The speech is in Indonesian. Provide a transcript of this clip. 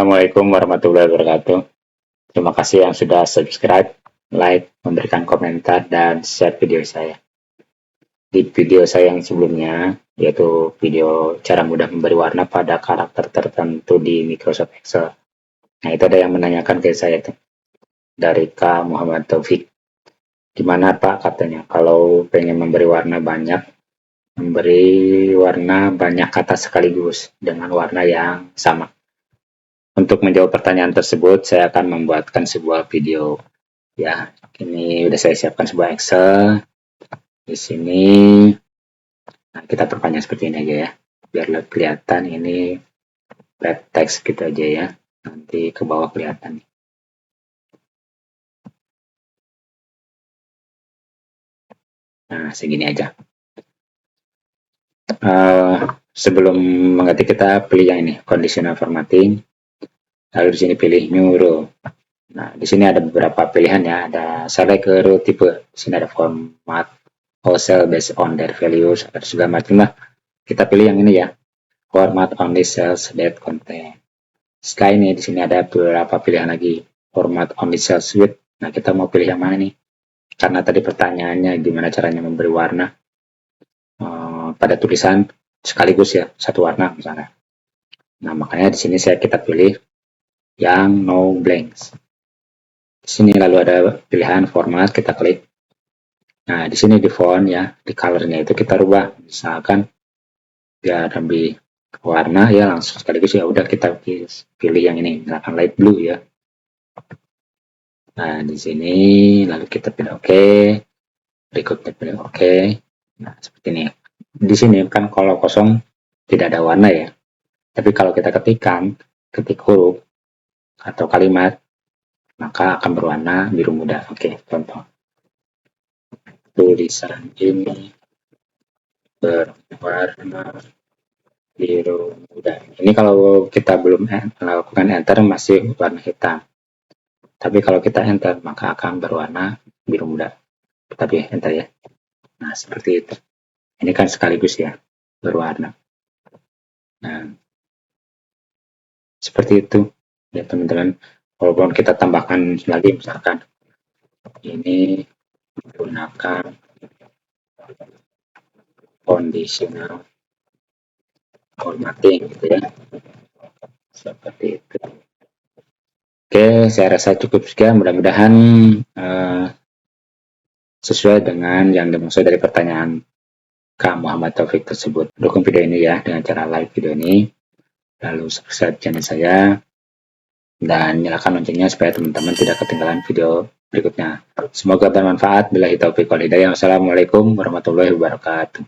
Assalamualaikum warahmatullahi wabarakatuh. Terima kasih yang sudah subscribe, like, memberikan komentar, dan share video saya. Di video saya yang sebelumnya, yaitu video cara mudah memberi warna pada karakter tertentu di Microsoft Excel. Nah, itu ada yang menanyakan ke saya tuh, dari Kak Muhammad Taufik. Gimana Pak katanya, kalau pengen memberi warna banyak kata sekaligus dengan warna yang sama. Untuk menjawab pertanyaan tersebut, saya akan membuatkan sebuah video. Ya, ini udah saya siapkan sebuah Excel. Di sini, nah kita perpanjang seperti ini aja ya, biar kelihatan ini red text gitu aja ya. Nanti ke bawah kelihatan. Nah, segini aja. Sebelum mengetik kita pilih yang ini, conditional formatting. Lalu di sini pilih new row. Nah, di sini ada beberapa pilihan ya. Ada select row type. Di sini ada format all cell based on their values. Ada segala macam lah. Kita pilih yang ini ya. Format only cells that contain. Setelah ini di sini ada beberapa pilihan lagi. Format only cells with. Nah, kita mau pilih yang mana nih? Karena tadi pertanyaannya gimana caranya memberi warna pada tulisan sekaligus ya, satu warna misalnya. Nah, makanya di sini kita pilih yang no blanks. Di sini lalu ada pilihan format, kita klik. Nah, di sini di font ya, di colornya itu kita rubah. Misalkan biar lebih warna ya langsung sekaligus ya udah kita pilih yang ini, misalkan light blue ya. Nah, di sini lalu kita pilih OK. Berikutnya pilih OK. Nah, seperti ini. Di sini kan kalau kosong tidak ada warna ya. Tapi kalau kita ketik huruf atau kalimat, maka akan berwarna biru muda. Oke, contoh. Tulisan ini berwarna biru muda. Ini kalau kita belum melakukan enter masih warna hitam. Tapi kalau kita enter maka akan berwarna biru muda. Tapi enter ya. Nah, seperti itu. Ini kan sekaligus ya, berwarna. Nah, seperti itu ya teman-teman. Walaupun kita tambahkan lagi misalkan ini menggunakan conditional formatting gitu ya, seperti itu. Oke, saya rasa cukup sekian. Mudah-mudahan sesuai dengan yang dimaksud dari pertanyaan Kak Muhammad Taufik tersebut. Dukung video ini ya dengan cara like video ini, lalu subscribe channel saya, dan nyalakan loncengnya supaya teman-teman tidak ketinggalan video berikutnya. Semoga bermanfaat. Billahi taufiq wal hidayah. Wassalamualaikum warahmatullahi wabarakatuh.